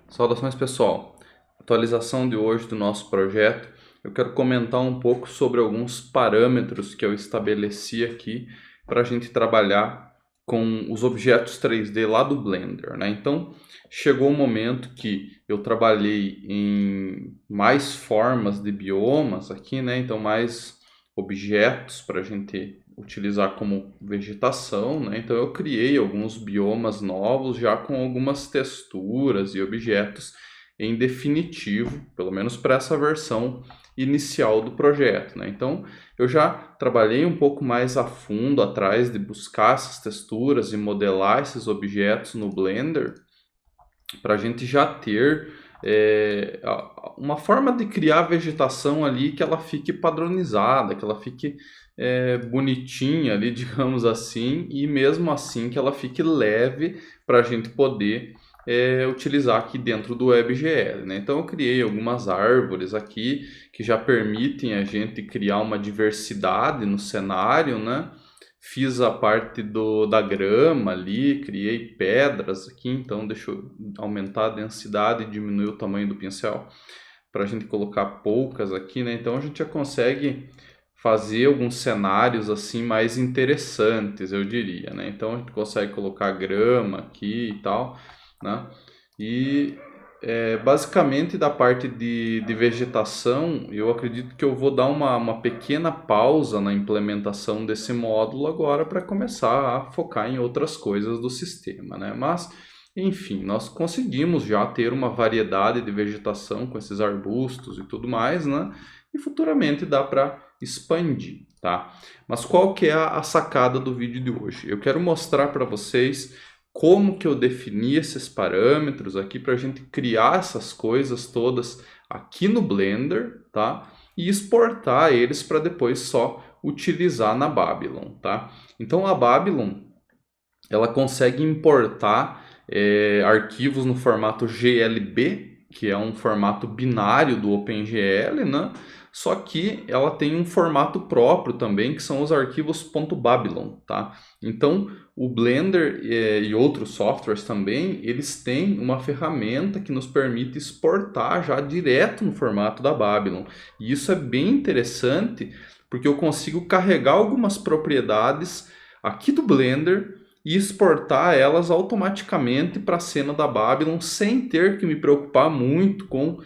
Saudações pessoal, atualização de hoje do nosso projeto. Eu quero comentar um pouco sobre alguns parâmetros que eu estabeleci aqui para a gente trabalhar com os objetos 3D lá do Blender, né? Então chegou o momento que eu trabalhei em mais formas de biomas aqui, né? Então mais objetos para a gente utilizar como vegetação, né? Então eu criei alguns biomas novos já com algumas texturas e objetos em definitivo, pelo menos para essa versão inicial do projeto, né? Então eu já trabalhei um pouco mais a fundo atrás de buscar essas texturas e modelar esses objetos no Blender para a gente já ter uma forma de criar vegetação ali que ela fique padronizada, que ela fique bonitinha ali, digamos assim, e mesmo assim que ela fique leve para a gente poder utilizar aqui dentro do WebGL, né? Então eu criei algumas árvores aqui que já permitem a gente criar uma diversidade no cenário, né? Fiz a parte da grama ali, criei pedras aqui, então deixa eu aumentar a densidade e diminuir o tamanho do pincel para a gente colocar poucas aqui, né? Então a gente já consegue fazer alguns cenários assim mais interessantes, eu diria, né? Então a gente consegue colocar grama aqui e tal, né? E basicamente da parte de vegetação, eu acredito que eu vou dar uma pequena pausa na implementação desse módulo agora para começar a focar em outras coisas do sistema, né? Mas, enfim, nós conseguimos já ter uma variedade de vegetação com esses arbustos e tudo mais, né? E futuramente dá para expandir, tá? Mas qual que é a sacada do vídeo de hoje? Eu quero mostrar para vocês como que eu defini esses parâmetros aqui para a gente criar essas coisas todas aqui no Blender, tá? E exportar eles para depois só utilizar na Babylon, tá? Então a Babylon, ela consegue importar arquivos no formato GLB, que é um formato binário do OpenGL, né? Só que ela tem um formato próprio também, que são os arquivos .babylon, tá? Então, o Blender e outros softwares também, eles têm uma ferramenta que nos permite exportar já direto no formato da Babylon. E isso é bem interessante, porque eu consigo carregar algumas propriedades aqui do Blender e exportar elas automaticamente para a cena da Babylon sem ter que me preocupar muito com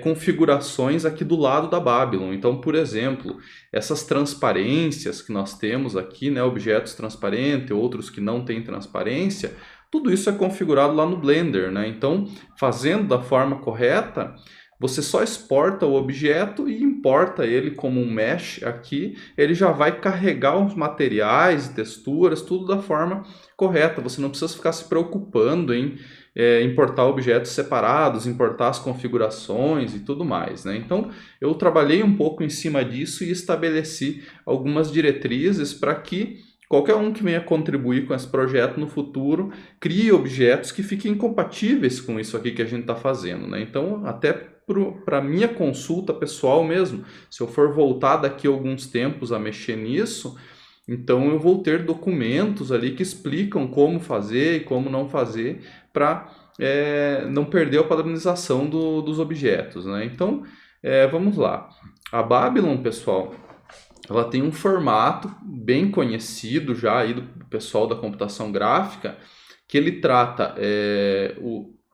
configurações aqui do lado da Babylon. Então, por exemplo, essas transparências que nós temos aqui, né, objetos transparentes, outros que não têm transparência, tudo isso é configurado lá no Blender, né? Então, fazendo da forma correta, você só exporta o objeto e importa ele como um mesh aqui, ele já vai carregar os materiais, texturas, tudo da forma correta. Você não precisa ficar se preocupando em importar objetos separados, importar as configurações e tudo mais, né? Então, eu trabalhei um pouco em cima disso e estabeleci algumas diretrizes para que qualquer um que venha contribuir com esse projeto no futuro crie objetos que fiquem compatíveis com isso aqui que a gente está fazendo, né? Então, até para minha consulta pessoal mesmo, se eu for voltar daqui a alguns tempos a mexer nisso, então eu vou ter documentos ali que explicam como fazer e como não fazer para não perder a padronização dos objetos, né? Então, vamos lá. A Babylon, pessoal, ela tem um formato bem conhecido já aí do pessoal da computação gráfica, que ele trata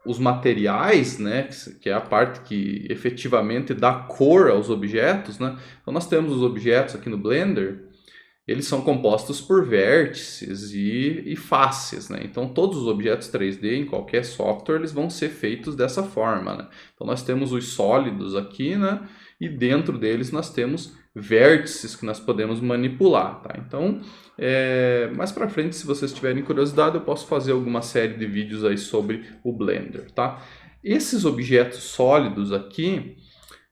os materiais, né, que é a parte que efetivamente dá cor aos objetos, né? Então nós temos os objetos aqui no Blender, eles são compostos por vértices e faces, né? Então todos os objetos 3D em qualquer software eles vão ser feitos dessa forma, né? Então nós temos os sólidos aqui, né? E dentro deles nós temos vértices que nós podemos manipular, tá? Então, mais para frente, se vocês tiverem curiosidade, eu posso fazer alguma série de vídeos aí sobre o Blender, tá? Esses objetos sólidos aqui,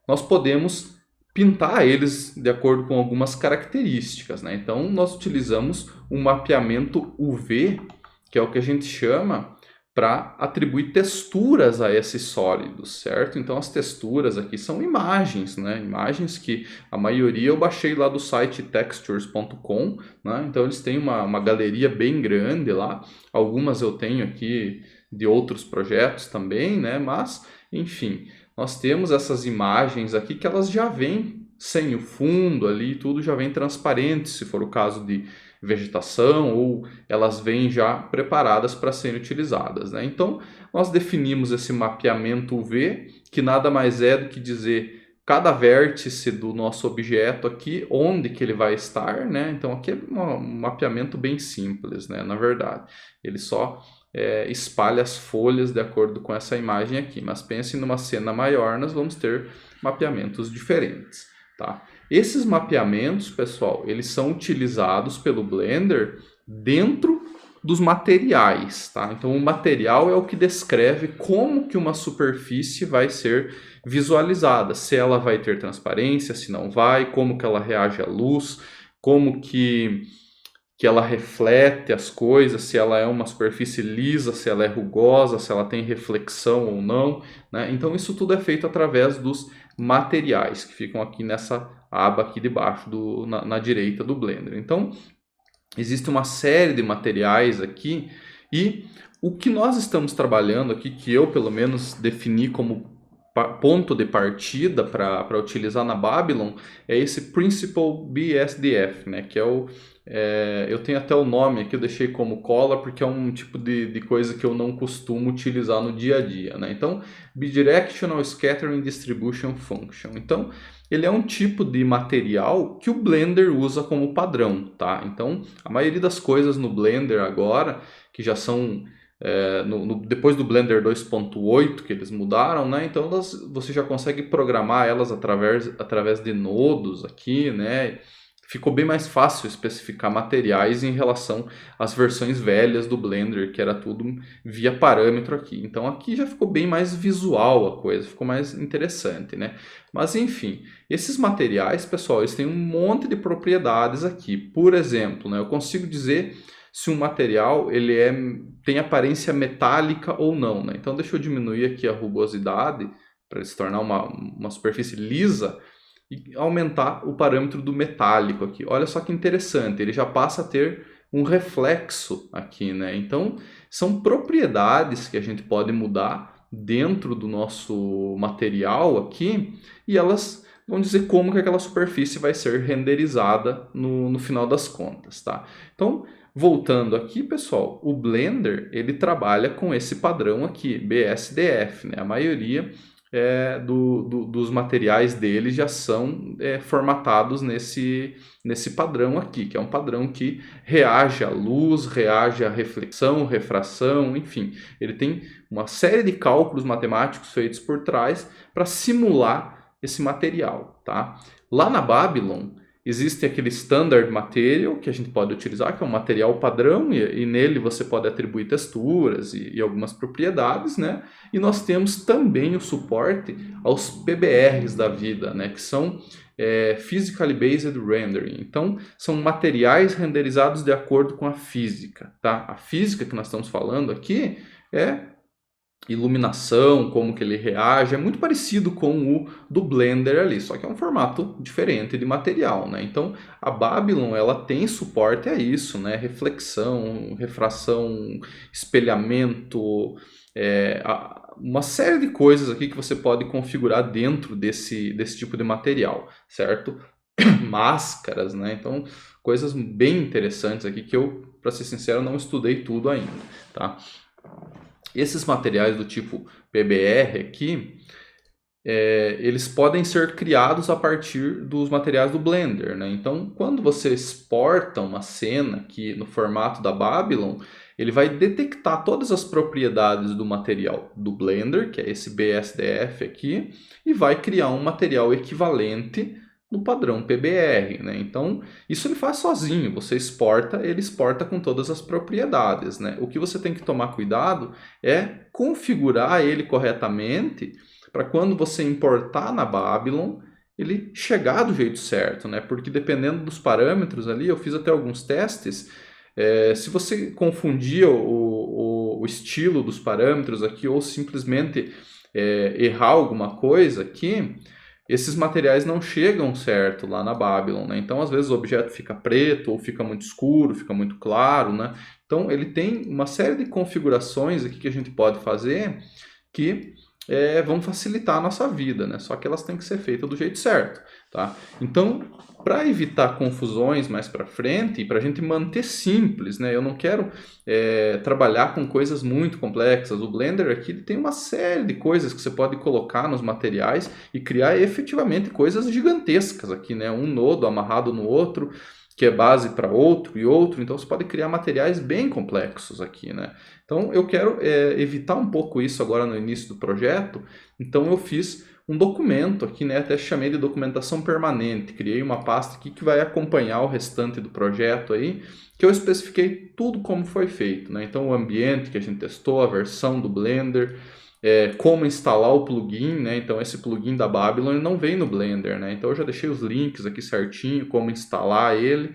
nós podemos pintar eles de acordo com algumas características, né? Então, nós utilizamos um mapeamento UV, que é o que a gente chama para atribuir texturas a esses sólidos, certo? Então as texturas aqui são imagens, né? Imagens que a maioria eu baixei lá do site textures.com, né? Então eles têm uma galeria bem grande lá, algumas eu tenho aqui de outros projetos também, né? Mas, enfim, nós temos essas imagens aqui que elas já vêm sem o fundo ali, tudo já vem transparente, se for o caso de vegetação, ou elas vêm já preparadas para serem utilizadas, né? Então, nós definimos esse mapeamento UV, que nada mais é do que dizer cada vértice do nosso objeto aqui, onde que ele vai estar, né? Então, aqui é um mapeamento bem simples, né? Na verdade, ele só espalha as folhas de acordo com essa imagem aqui. Mas pense numa cena maior, nós vamos ter mapeamentos diferentes, tá? Esses mapeamentos, pessoal, eles são utilizados pelo Blender dentro dos materiais, tá? Então, o material é o que descreve como que uma superfície vai ser visualizada, se ela vai ter transparência, se não vai, como que ela reage à luz, como que ela reflete as coisas, se ela é uma superfície lisa, se ela é rugosa, se ela tem reflexão ou não, né? Então, isso tudo é feito através dos materiais, que ficam aqui nessa aba aqui debaixo, na direita do Blender. Então, existe uma série de materiais aqui e o que nós estamos trabalhando aqui, que eu pelo menos defini como ponto de partida para utilizar na Babylon, é esse Principal BSDF, né? Que é o... eu tenho até o nome aqui, eu deixei como cola, porque é um tipo de coisa que eu não costumo utilizar no dia a dia, né? Então, Bidirectional Scattering Distribution Function. Então, ele é um tipo de material que o Blender usa como padrão, tá? Então, a maioria das coisas no Blender agora, que já são... depois do Blender 2.8 que eles mudaram, né? Então você já consegue programar elas através de nodos aqui, né? Ficou bem mais fácil especificar materiais em relação às versões velhas do Blender, que era tudo via parâmetro aqui. Então aqui já ficou bem mais visual a coisa, ficou mais interessante, né? Mas enfim, esses materiais, pessoal, eles têm um monte de propriedades aqui. Por exemplo, né, eu consigo dizer se um material ele tem aparência metálica ou não, né? Então deixa eu diminuir aqui a rugosidade para ele se tornar uma superfície lisa e aumentar o parâmetro do metálico aqui. Olha só que interessante, ele já passa a ter um reflexo aqui, né? Então são propriedades que a gente pode mudar dentro do nosso material aqui e elas vão dizer como que aquela superfície vai ser renderizada no final das contas, tá? Então, voltando aqui, pessoal, o Blender ele trabalha com esse padrão aqui, BSDF, né? A maioria dos materiais dele já são formatados nesse padrão aqui, que é um padrão que reage à luz, reage à reflexão, refração, enfim. Ele tem uma série de cálculos matemáticos feitos por trás para simular esse material, tá? Lá na Babylon, existe aquele Standard Material que a gente pode utilizar, que é um material padrão, e nele você pode atribuir texturas e algumas propriedades, né? E nós temos também o suporte aos PBRs da vida, né? Que são Physically Based Rendering. Então, são materiais renderizados de acordo com a física, tá? A física que nós estamos falando aqui é iluminação, como que ele reage, é muito parecido com o do Blender ali, só que é um formato diferente de material, né? Então, a Babylon, ela tem suporte a isso, né? Reflexão, refração, espelhamento, uma série de coisas aqui que você pode configurar dentro desse tipo de material, certo? Máscaras, né? Então, coisas bem interessantes aqui que eu, para ser sincero, não estudei tudo ainda, tá? Esses materiais do tipo PBR aqui, eles podem ser criados a partir dos materiais do Blender, né? Então, quando você exporta uma cena aqui no formato da Babylon, ele vai detectar todas as propriedades do material do Blender, que é esse BSDF aqui, e vai criar um material equivalente no padrão PBR, né? Então, isso ele faz sozinho, você exporta, ele exporta com todas as propriedades, né? O que você tem que tomar cuidado é configurar ele corretamente para quando você importar na Babylon, ele chegar do jeito certo, né? Porque dependendo dos parâmetros ali, eu fiz até alguns testes, se você confundir o estilo dos parâmetros aqui ou simplesmente errar alguma coisa aqui, esses materiais não chegam certo lá na Babylon, né? Então, às vezes o objeto fica preto, ou fica muito escuro, fica muito claro, né? Então, ele tem uma série de configurações aqui que a gente pode fazer que vão facilitar a nossa vida, né? Só que elas têm que ser feitas do jeito certo, tá? Então, para evitar confusões mais para frente e para a gente manter simples, né? Eu não quero trabalhar com coisas muito complexas. O Blender aqui tem uma série de coisas que você pode colocar nos materiais e criar efetivamente coisas gigantescas aqui, né? Um nodo amarrado no outro, que é base para outro e outro, então você pode criar materiais bem complexos aqui, né? Então eu quero evitar um pouco isso agora no início do projeto, então eu fiz um documento aqui, né? Até chamei de documentação permanente, criei uma pasta aqui que vai acompanhar o restante do projeto aí, que eu especifiquei tudo como foi feito, né? Então o ambiente que a gente testou, a versão do Blender, como instalar o plugin, né? Então esse plugin da Babylon não vem no Blender, né? Então eu já deixei os links aqui certinho, como instalar ele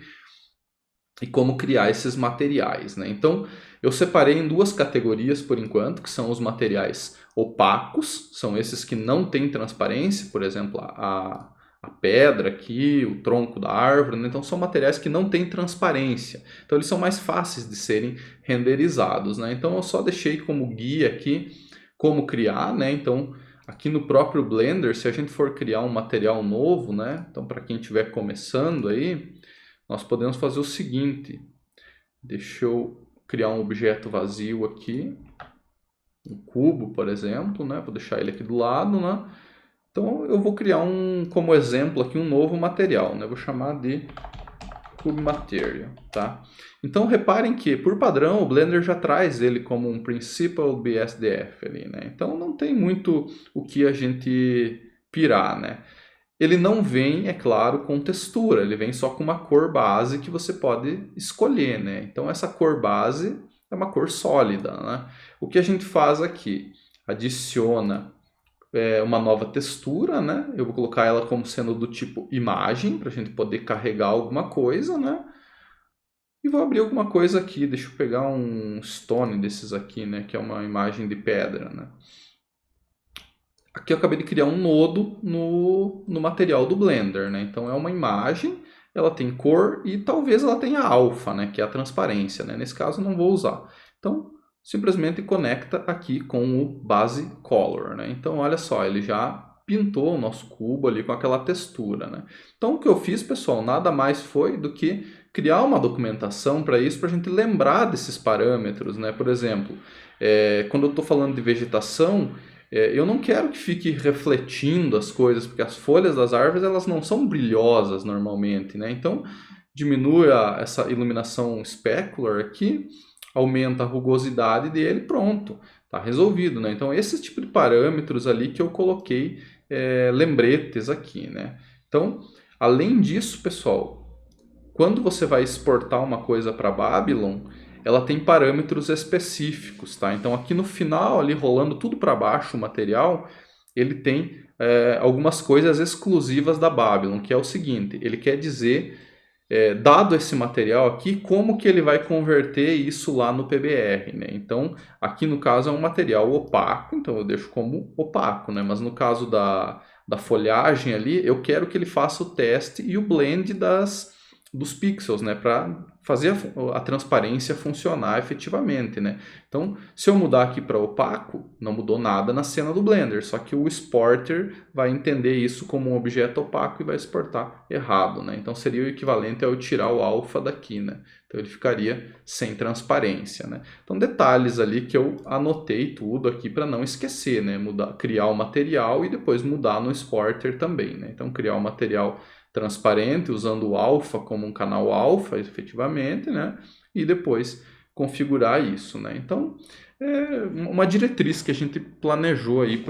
e como criar esses materiais, né? Então eu separei em duas categorias por enquanto, que são os materiais opacos, são esses que não têm transparência, por exemplo, a pedra aqui, o tronco da árvore, né? Então são materiais que não têm transparência, então eles são mais fáceis de serem renderizados, né? Então eu só deixei como guia aqui como criar, né? Então, aqui no próprio Blender, se a gente for criar um material novo, né? Então, para quem estiver começando aí, nós podemos fazer o seguinte. Deixa eu criar um objeto vazio aqui. Um cubo, por exemplo, né? Vou deixar ele aqui do lado, né? Então, eu vou criar como exemplo aqui um novo material, né? Eu vou chamar de Cube Material, tá? Então reparem que, por padrão, o Blender já traz ele como um Principal BSDF ali, né? Então não tem muito o que a gente pirar, né? Ele não vem, é claro, com textura, ele vem só com uma cor base que você pode escolher, né? Então essa cor base é uma cor sólida, né? O que a gente faz aqui? Adiciona uma nova textura, né? Eu vou colocar ela como sendo do tipo imagem, para a gente poder carregar alguma coisa, né? E vou abrir alguma coisa aqui, deixa eu pegar um stone desses aqui, né? Que é uma imagem de pedra, né? Aqui eu acabei de criar um nodo no material do Blender, né? Então é uma imagem, ela tem cor e talvez ela tenha alfa, né? Que é a transparência, né? Nesse caso eu não vou usar. Então simplesmente conecta aqui com o base color, né? Então olha só, ele já pintou o nosso cubo ali com aquela textura, né? Então o que eu fiz, pessoal, nada mais foi do que criar uma documentação para isso, para a gente lembrar desses parâmetros, né? Por exemplo, quando eu estou falando de vegetação, eu não quero que fique refletindo as coisas, porque as folhas das árvores elas não são brilhosas normalmente, né? Então diminui essa iluminação specular aqui, aumenta a rugosidade dele, pronto, está resolvido, né? Então esse tipo de parâmetros ali que eu coloquei lembretes aqui, né? Então, além disso, pessoal, quando você vai exportar uma coisa para Babylon, ela tem parâmetros específicos, tá? Então aqui no final, ali rolando tudo para baixo o material, ele tem algumas coisas exclusivas da Babylon, que é o seguinte, ele quer dizer, dado esse material aqui, como que ele vai converter isso lá no PBR, né? Então aqui no caso é um material opaco, então eu deixo como opaco, né? Mas no caso da folhagem ali, eu quero que ele faça o teste e o blend dos pixels, né, para fazer a transparência funcionar efetivamente, né? Então, se eu mudar aqui para opaco, não mudou nada na cena do Blender, só que o exporter vai entender isso como um objeto opaco e vai exportar errado, né? Então, seria o equivalente a eu tirar o alfa daqui, né? Então, ele ficaria sem transparência, né? Então, detalhes ali que eu anotei tudo aqui para não esquecer, né? Criar o material e depois mudar no exporter também, né? Então, criar o material transparente, usando o alfa como um canal alfa, efetivamente, né? E depois configurar isso, né? Então, é uma diretriz que a gente planejou aí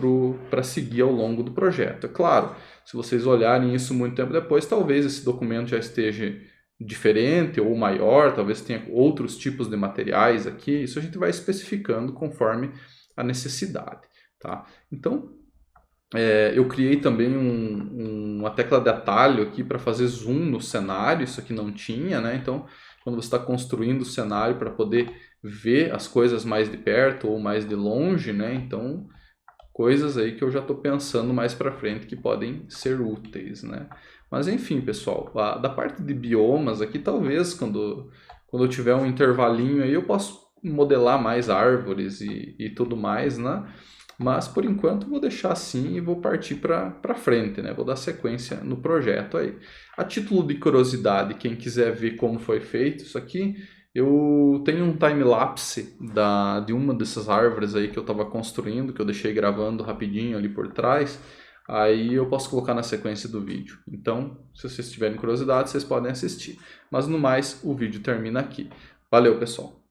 para seguir ao longo do projeto. É claro, se vocês olharem isso muito tempo depois, talvez esse documento já esteja diferente ou maior, talvez tenha outros tipos de materiais aqui, isso a gente vai especificando conforme a necessidade, tá? Então, eu criei também uma tecla de atalho aqui para fazer zoom no cenário, isso aqui não tinha, né? Então, quando você está construindo o cenário para poder ver as coisas mais de perto ou mais de longe, né? Então, coisas aí que eu já estou pensando mais para frente que podem ser úteis, né? Mas enfim, pessoal, da parte de biomas aqui, talvez quando eu tiver um intervalinho aí eu posso modelar mais árvores e tudo mais, né? Mas por enquanto vou deixar assim e vou partir para frente, né? Vou dar sequência no projeto aí. A título de curiosidade, quem quiser ver como foi feito isso aqui, eu tenho um time-lapse de uma dessas árvores aí que eu estava construindo, que eu deixei gravando rapidinho ali por trás. Aí eu posso colocar na sequência do vídeo. Então, se vocês tiverem curiosidade, vocês podem assistir. Mas no mais, o vídeo termina aqui. Valeu, pessoal!